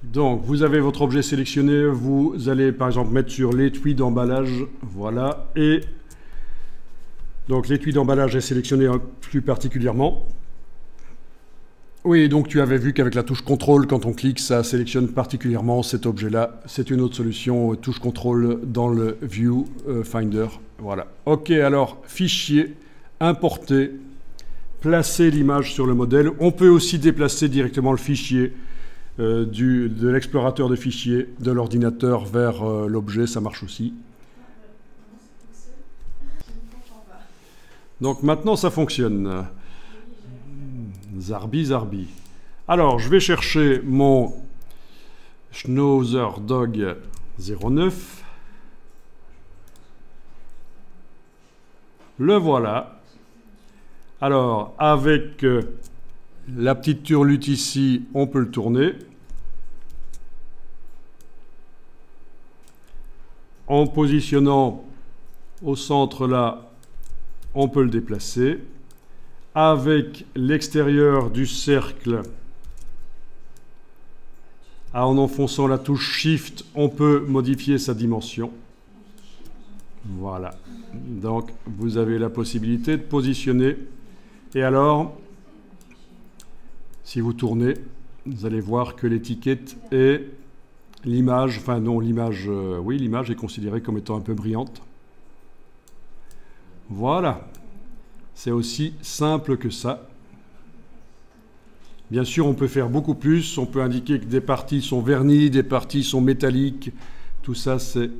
Donc, vous avez votre objet sélectionné, vous allez par exemple mettre sur l'étui d'emballage, voilà, et donc l'étui d'emballage est sélectionné plus particulièrement. Oui, donc tu avais vu qu'avec la touche contrôle, quand on clique, ça sélectionne particulièrement cet objet-là. C'est une autre solution, touche contrôle dans le View Finder, voilà. Ok, alors, fichier, importer, placer l'image sur le modèle. On peut aussi déplacer directement le fichier de l'explorateur de fichiers de l'ordinateur vers l'objet, ça marche aussi. Donc maintenant ça fonctionne. Zarbi, Zarbi. Alors je vais chercher mon Schnauzer Dog 09. Le voilà. Alors avec la petite turlute ici, on peut le tourner. En positionnant au centre là, on peut le déplacer. Avec l'extérieur du cercle, en enfonçant la touche Shift, on peut modifier sa dimension. Voilà. Donc, vous avez la possibilité de positionner. Et alors, si vous tournez, vous allez voir que l'étiquette est l'image, enfin non, l'image, oui, l'image est considérée comme étant un peu brillante. Voilà. C'est aussi simple que ça. Bien sûr, on peut faire beaucoup plus. On peut indiquer que des parties sont vernies, des parties sont métalliques. Tout ça, c'est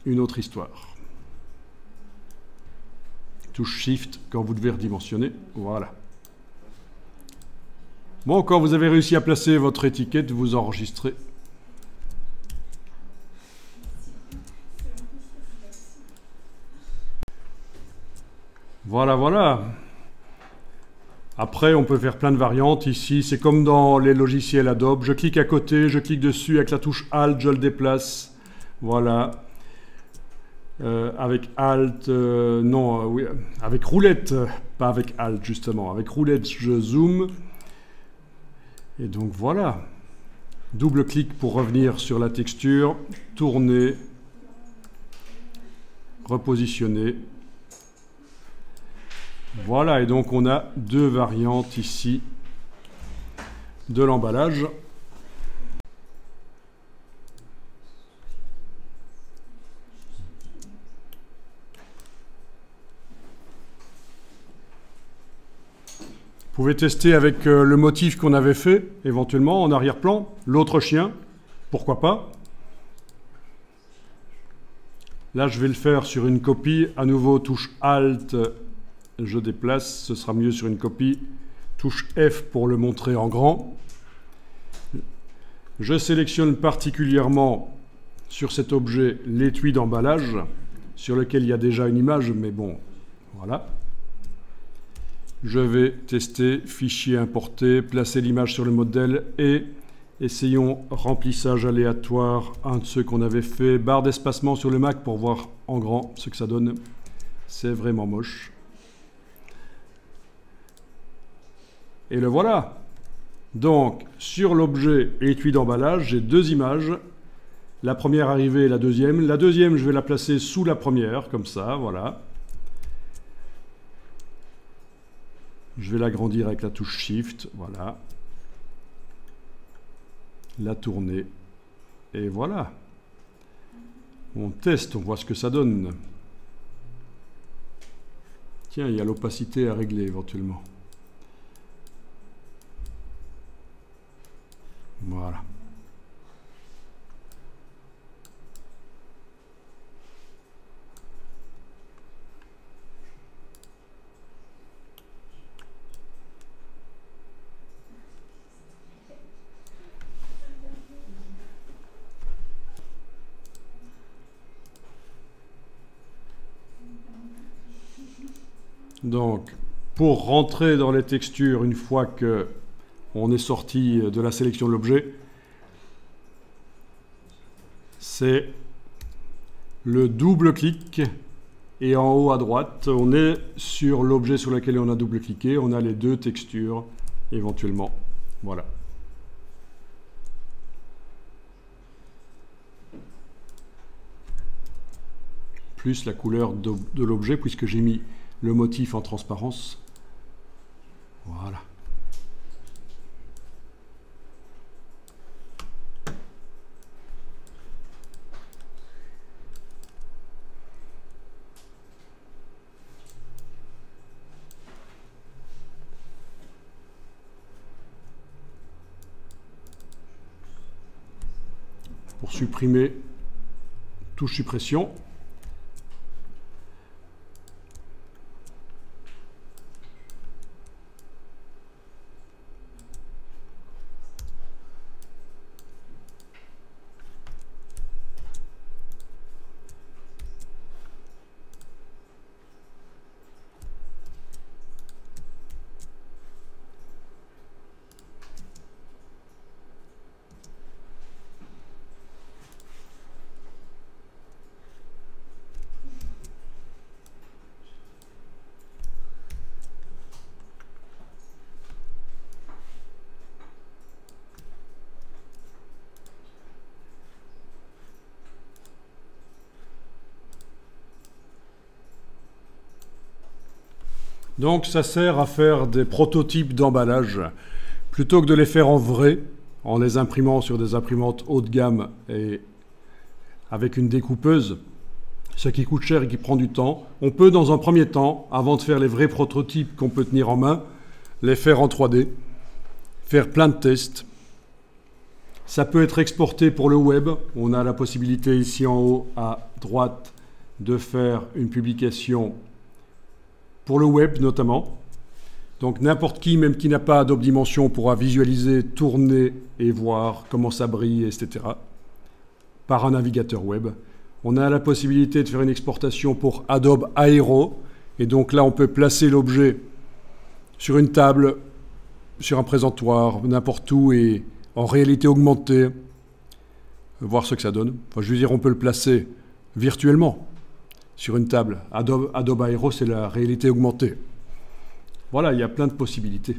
une autre histoire. Touche Shift quand vous devez redimensionner. Voilà. Bon, quand vous avez réussi à placer votre étiquette, vous enregistrez. Voilà, voilà. Après, on peut faire plein de variantes. Ici, c'est comme dans les logiciels Adobe. Je clique à côté, je clique dessus avec la touche Alt, je le déplace. Voilà. Avec Alt, oui, avec roulette, pas avec Alt justement. Avec roulette, je zoome. Et donc voilà. Double clic pour revenir sur la texture, tourner, repositionner. Voilà, et donc on a deux variantes ici de l'emballage. Vous pouvez tester avec le motif qu'on avait fait, éventuellement en arrière-plan, l'autre chien, pourquoi pas. Là, je vais le faire sur une copie, à nouveau touche Alt, je déplace, ce sera mieux sur une copie. Touche F pour le montrer en grand. Je sélectionne particulièrement sur cet objet l'étui d'emballage, sur lequel il y a déjà une image, mais bon, voilà. Je vais tester, fichier importé, placer l'image sur le modèle et essayons remplissage aléatoire, un de ceux qu'on avait fait, barre d'espacement sur le Mac pour voir en grand ce que ça donne. C'est vraiment moche. Et le voilà. Donc, sur l'objet étui d'emballage, j'ai deux images. La première arrivée et la deuxième. La deuxième, je vais la placer sous la première, comme ça, voilà. Je vais l'agrandir avec la touche Shift, voilà. La tourner. Et voilà. On teste, on voit ce que ça donne. Tiens, il y a l'opacité à régler éventuellement. Voilà. Donc, pour rentrer dans les textures, une fois que on est sorti de la sélection de l'objet, c'est le double clic et en haut à droite, on est sur l'objet sur lequel on a double-cliqué, on a les deux textures éventuellement. Voilà. plus la couleur de l'objet, puisque j'ai mis le motif en transparence. Voilà. Pour supprimer, touche suppression. Donc ça sert à faire des prototypes d'emballage. Plutôt que de les faire en vrai, en les imprimant sur des imprimantes haut de gamme et avec une découpeuse, ce qui coûte cher et qui prend du temps, on peut dans un premier temps, avant de faire les vrais prototypes qu'on peut tenir en main, les faire en 3D, faire plein de tests. Ça peut être exporté pour le web. On a la possibilité ici en haut à droite de faire une publication pour le web notamment. Donc n'importe qui, même qui n'a pas Adobe Dimension, pourra visualiser, tourner et voir comment ça brille, etc. par un navigateur web. On a la possibilité de faire une exportation pour Adobe Aero. Et donc là, on peut placer l'objet sur une table, sur un présentoir, n'importe où, et en réalité augmentée, voir ce que ça donne. Enfin, je veux dire, on peut le placer virtuellement sur une table. Adobe Aero, c'est la réalité augmentée. Voilà, il y a plein de possibilités.